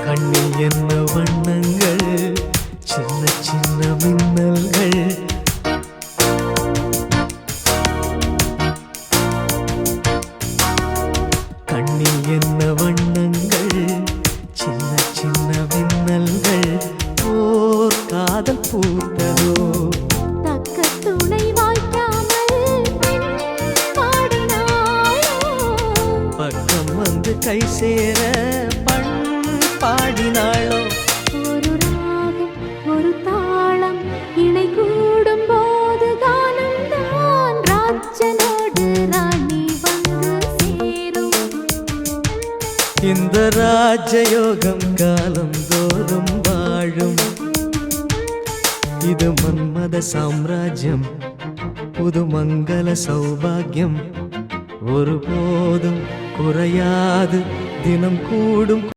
கண்ணில் என்ன வண்ணங்கள், சின்ன சின்ன மின்னல்கள். கண்ணில் என்ன வண்ணங்கள், சின்ன சின்ன மின்னல்கள். ஓர் காதல் பூத்ததோ, தக்க துணை வாய்க்காமல் பாடினாயோ. பக்கம் வந்து கை சேர பண் பாடினாளோ. ஒரு ராகம் ஒரு தாளம் இணை கூடும் போது கானம் தான். ராஜனோடு ராணி வந்து சேரும். இந்த ராஜயோகம் காலம் தோறும் வாழும். இது மன்மத சாம்ராஜ்யம், புது மங்கள சௌபாகியம். ஒருபோதும் குறையாது, தினம் கூடும்.